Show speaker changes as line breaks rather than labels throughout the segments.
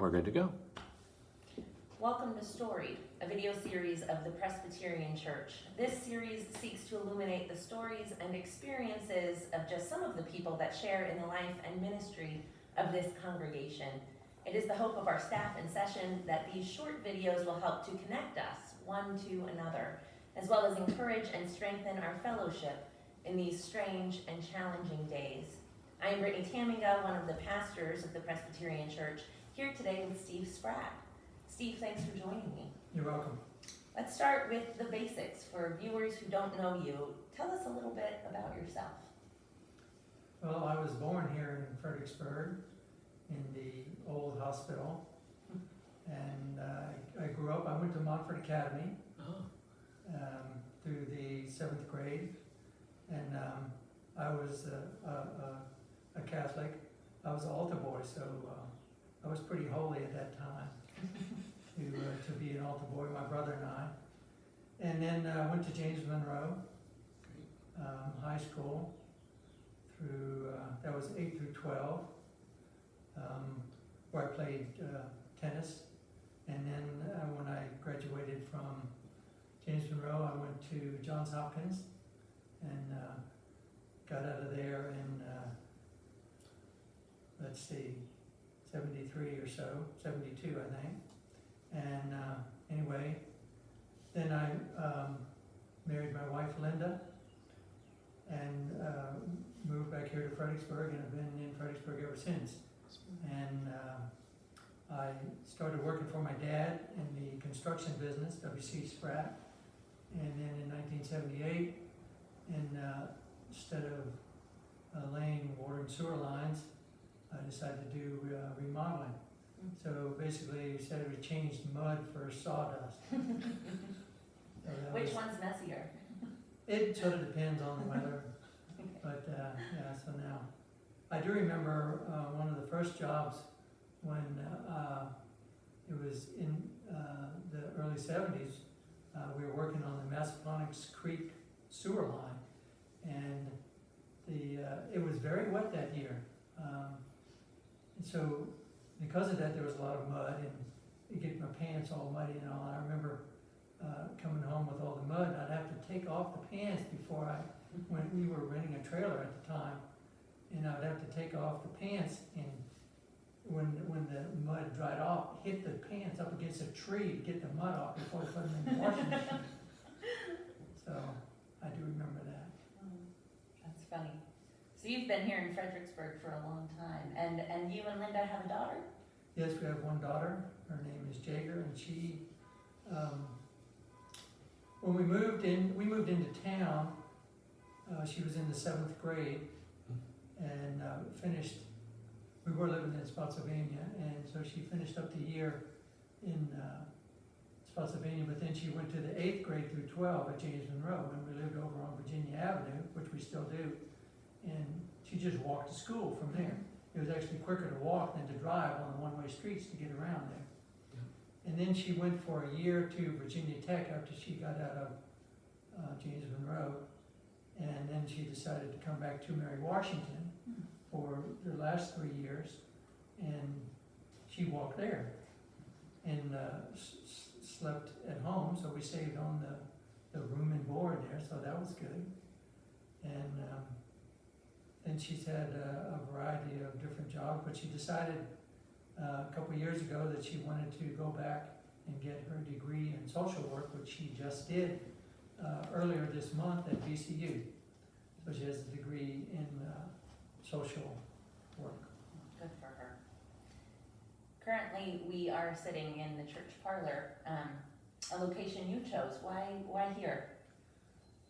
We're good to go.
Welcome to Storied, a video series of the Presbyterian Church. This series seeks to illuminate the stories and experiences of just some of the people that share in the life and ministry of this congregation. It is the hope of our staff in session that these short videos will help to connect us one to another, as well as encourage and strengthen our fellowship in these strange and challenging days. I am Brittany Taminga, one of the pastors of the Presbyterian Church, here today with Steve Spratt. Steve, thanks for joining me.
You're welcome.
Let's start with the basics. For viewers who don't know you, tell us a little bit about yourself.
Well, I was born here in Fredericksburg in the old hospital, and I grew up. I went to Montfort Academy through the 7th grade, and I was a Catholic. I was an altar boy, so I was pretty holy at that time to be an altar boy, my brother and I. And then I went to James Monroe High School through, that was 8 through 12, where I played tennis. And then when I graduated from James Monroe, I went to Johns Hopkins and got out of there in, let's see, 73 or so, 72 I think. And anyway, then I married my wife Linda and moved back here to Fredericksburg, and I've been in Fredericksburg ever since. And I started working for my dad in the construction business, W.C. Spratt, and then in 1978, and instead of laying water and sewer lines, I decided to do remodeling. So basically, he said we changed mud for sawdust.
Which one's messier?
It sort of depends on the weather. But yeah, so now. I do remember one of the first jobs when it was in the early 70s. We were working on the Massaponax Creek sewer line, and it was very wet that year. And so because of that, there was a lot of mud, and you get my pants all muddy and all. I remember coming home with all the mud, and I'd have to take off the pants before when we were renting a trailer at the time, and I would have to take off the pants, and when the mud dried off, hit the pants up against a tree to get the mud off before I put them in the washing machine. So I do remember that.
That's funny. So you've been here in Fredericksburg for a long time, and you and Linda have a daughter?
Yes, we have one daughter. Her name is Jagger, and she, when we moved into town, she was in the 7th grade, and finished. We were living in Spotsylvania, and so she finished up the year in Spotsylvania. But then she went to the 8th grade through 12 at James Monroe, and we lived over on Virginia Avenue, which we still do. And she just walked to school from there. It was actually quicker to walk than to drive on the one-way streets to get around there. Yeah. And then she went for a year to Virginia Tech after she got out of James Monroe. And then she decided to come back to Mary Washington for the last 3 years. And she walked there and slept at home, so we saved on the room and board there, so that was good. And then she's had a variety of different jobs, but she decided a couple of years ago that she wanted to go back and get her degree in social work, which she just did earlier this month at VCU. So she has a degree in social work.
Good for her. Currently, we are sitting in the church parlor, a location you chose. Why here?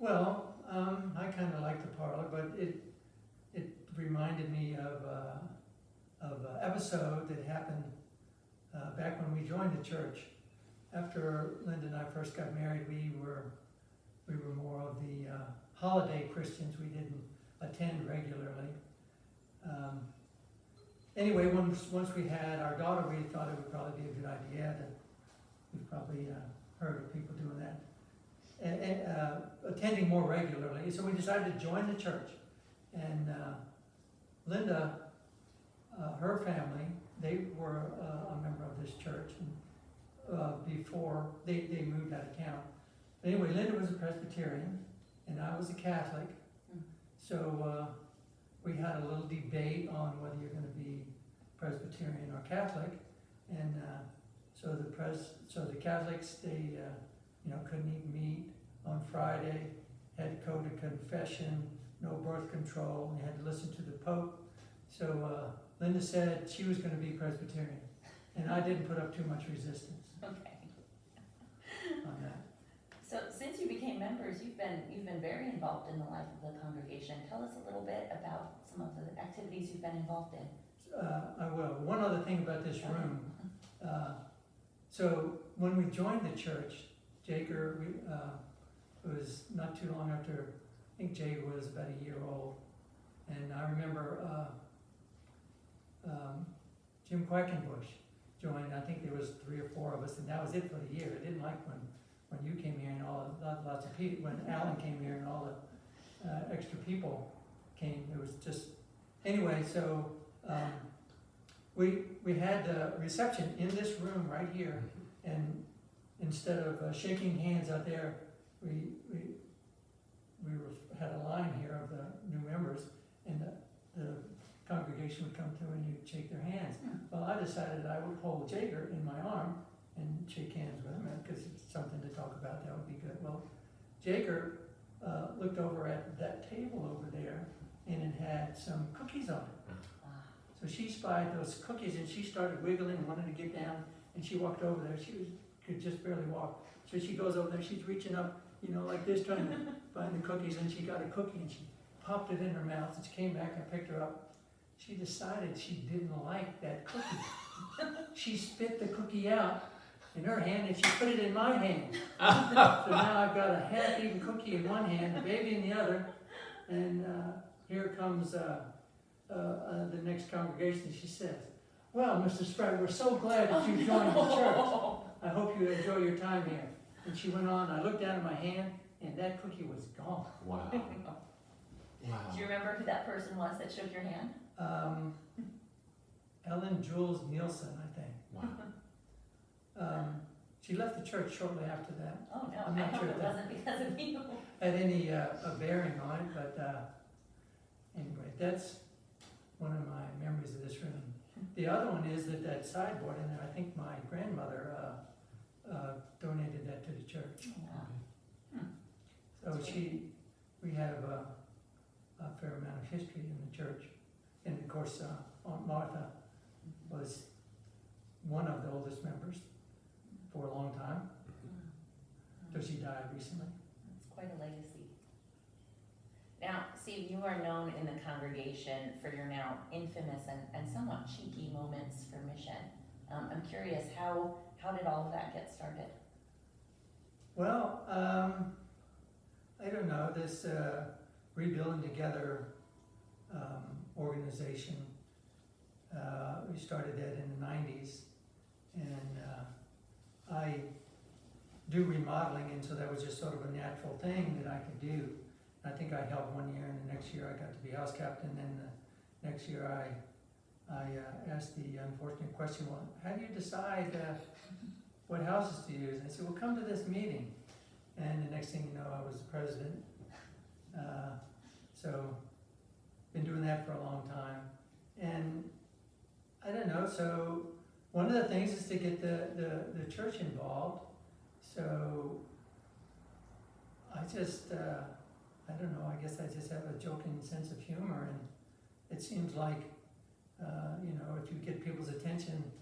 Well, I kind of like the parlor, but it reminded me of an episode that happened back when we joined the church. After Linda and I first got married, we were more of the holiday Christians. We didn't attend regularly. Anyway, once we had our daughter, we thought it would probably be a good idea. That we've probably heard of people doing that. Attending more regularly. So we decided to join the church. And Linda, her family, they were a member of this church and, before they moved out of town. But anyway, Linda was a Presbyterian and I was a Catholic. So we had a little debate on whether you're going to be Presbyterian or Catholic. And so the Catholics, they couldn't even meet on Friday, had to go to confession, no birth control, and they had to listen to the Pope. So Linda said she was going to be Presbyterian, and I didn't put up too much resistance on that.
So since you became members, you've been very involved in the life of the congregation. Tell us a little bit about some of the activities you've been involved in.
I will. One other thing about this room. So when we joined the church, Jagger, it was not too long after, I think Jagger was about a year old. And I remember Jim Quackenbush joined. I think there was 3 or 4 of us, and that was it for the year. It didn't like when you came here and lots of people, when Alan came here and all the extra people came. It was just, anyway, so we had the reception in this room right here, and instead of shaking hands out there, we had a line here of the new members, and the congregation would come through and you'd shake their hands. Well, I decided I would hold Jagger in my arm and shake hands with him, because it's something to talk about. That would be good. Well, Jagger looked over at that table over there, and it had some cookies on it. So she spied those cookies, and she started wiggling and wanted to get down, and she walked over there. She could just barely walk. So she goes over there, she's reaching up, like this, trying to find the cookies, and she got a cookie, and she popped it in her mouth, and she came back and picked her up. She decided she didn't like that cookie. She spit the cookie out in her hand, and she put it in my hand. So now I've got a half-eaten cookie in one hand, the baby in the other, and here comes the next congregation. She says, "Well, Mr. Sprout, we're so glad that you joined the church. I hope you enjoy your time here." And she went on. I looked down at my hand, and that cookie was gone.
Wow. Wow.
Do you remember who that person was that shook your hand?
Ellen Jules Nielsen, I think.
Wow.
She left the church shortly after that.
Oh, no,
I'm
I
not
hope
sure
it
if that
wasn't because of you.
had any bearing on it, but anyway, that's one of my memories of this room. The other one is that sideboard in there, I think my grandmother donated that to the church.
Wow.
So we have a fair amount of history in the church. And of course, Aunt Martha was one of the oldest members for a long time, so she died recently.
It's quite a legacy. Now, Steve, you are known in the congregation for your now infamous and somewhat cheeky moments for mission. I'm curious, how did all of that get started?
Well, I don't know, this Rebuilding Together organization, we started that in the 90s, and I do remodeling, and so that was just sort of a natural thing that I could do. I think I helped one year, and the next year I got to be house captain, and the next year I asked the unfortunate question, well, how do you decide what houses to use? And I said, well, come to this meeting. And the next thing you know, I was the president. So, been doing that for a long time. And I don't know, so one of the things is to get the church involved. So, I just, I don't know, I guess I just have a joking sense of humor, and it seems like, if you get people's attention,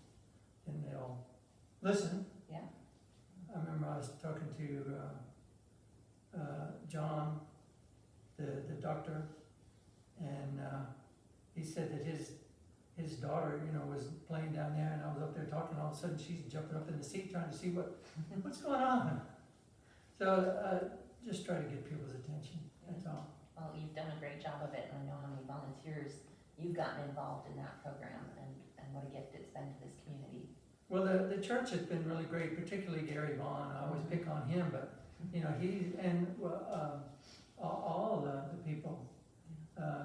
then they'll listen.
Yeah.
I remember I was talking to John, the doctor, and he said that his daughter, was playing down there, and I was up there talking, all of a sudden she's jumping up in the seat trying to see what's going on. So just try to get people's attention, that's all.
Well, you've done a great job of it, and I know how many volunteers you've gotten involved in that program, and what a gift it's been to this community.
Well, the church has been really great, particularly Gary Vaughn. I always pick on him, but he and all the people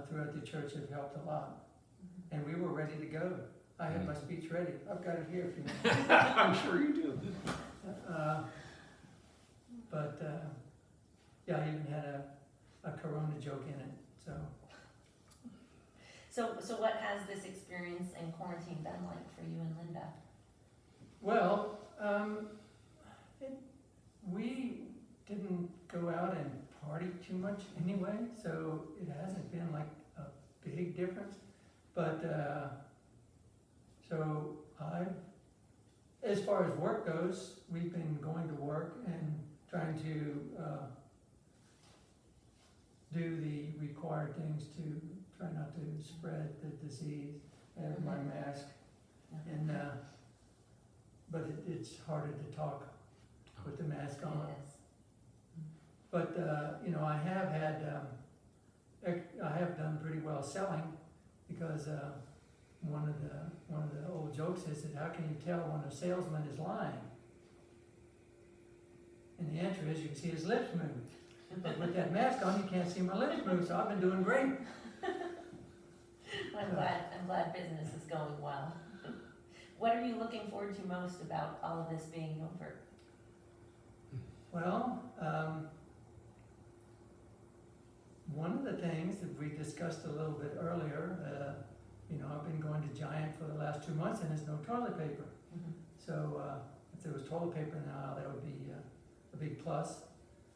throughout the church have helped a lot, and we were ready to go. I have my speech ready. I've got it here if you want.
I'm sure you do.
But yeah, I even had a Corona joke in it, so.
So what has this experience in quarantine been like for you and Linda?
Well, we didn't go out and party too much anyway, so it hasn't been like a big difference. But, so as far as work goes, we've been going to work and trying to do the required things to try not to spread the disease. I have my mask, and but it's harder to talk with the mask on.
Yes.
But you know, I have done pretty well selling, because one of the old jokes is that how can you tell when a salesman is lying? And the answer is you can see his lips move. But with that mask on, you can't see my lips move, so I've been doing great.
I'm glad business is going well. What are you looking forward to most about all of this being over?
Well, one of the things that we discussed a little bit earlier, you know, I've been going to Giant for the last 2 months and there's no toilet paper.
Mm-hmm.
So if there was toilet paper now, that would be a big plus.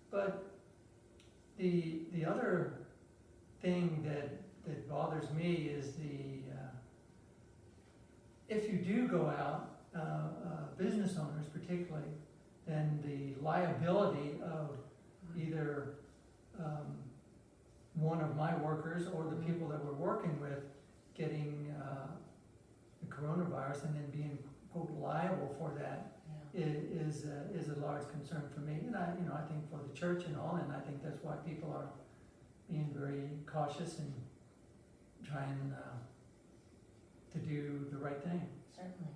But the other thing that bothers me is if you do go out, business owners particularly, then the liability of either one of my workers or the people that we're working with getting the coronavirus and then being, quote, liable for that is a large concern for me. And I think for the church and all, and I think that's why people are being very cautious and trying to do the right thing.
Certainly,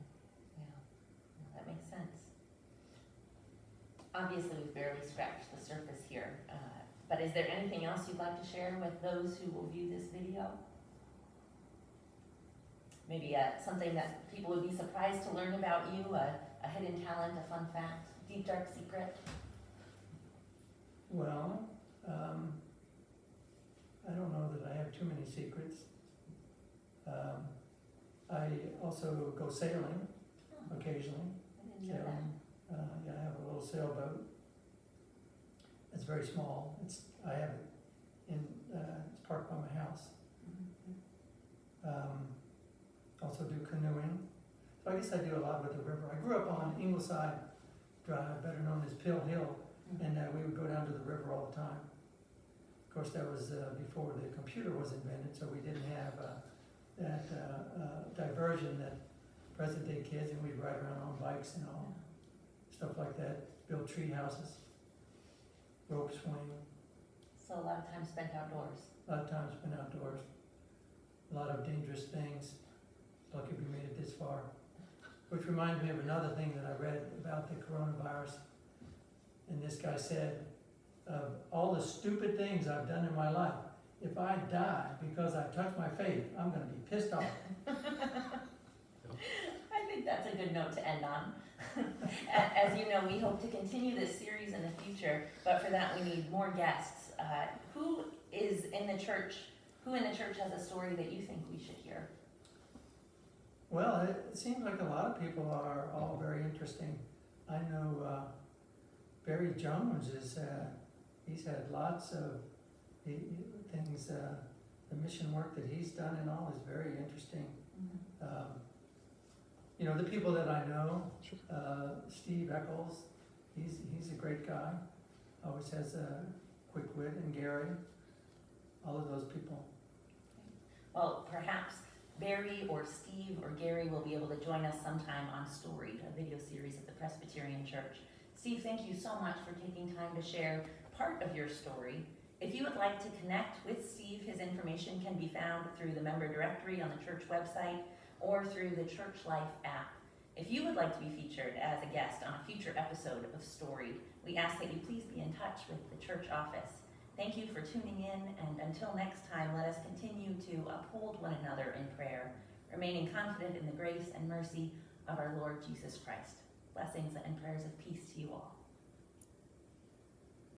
yeah, that makes sense. Obviously, we've barely scratched the surface here, but is there anything else you'd like to share with those who will view this video? Maybe something that people would be surprised to learn about you, a hidden talent, a fun fact, deep dark secret?
Well, I don't know that I have too many secrets. I also go sailing occasionally.
I didn't know that.
Yeah, I have a little sailboat. It's very small. I have it it's parked by my house.
Mm-hmm.
Also do canoeing. So I guess I do a lot with the river. I grew up on Ingleside Drive, better known as Pill Hill, and we would go down to the river all the time. Of course, that was before the computer was invented, so we didn't have that diversion that present day kids, and we'd ride around on bikes and all, stuff like that, build tree houses, rope swing.
So a lot of time spent outdoors.
A lot of time spent outdoors, a lot of dangerous things. Lucky we made it this far. Which reminds me of another thing that I read about the coronavirus. And this guy said, of all the stupid things I've done in my life, if I die because I touched my faith, I'm going to be pissed off.
I think that's a good note to end on. As you know, we hope to continue this series in the future, but for that we need more guests. Who in the church has a story that you think we should hear?
Well, it seems like a lot of people are all very interesting. I know Barry Jones he's had lots of things, the mission work that he's done and all is very interesting.
Mm-hmm.
You know, the people that I know, Steve Eccles, he's a great guy, always has a quick wit, and Gary, all of those people.
Well, perhaps Barry or Steve or Gary will be able to join us sometime on Storied, a video series at the Presbyterian Church. Steve, thank you so much for taking time to share part of your story. If you would like to connect with Steve, his information can be found through the member directory on the church website or through the Church Life app. If you would like to be featured as a guest on a future episode of Storied, we ask that you please be in touch with the church office. Thank you for tuning in, and until next time, let us continue to uphold one another in prayer. remaining confident in the grace and mercy of our Lord Jesus Christ. Blessings and prayers of peace to you all.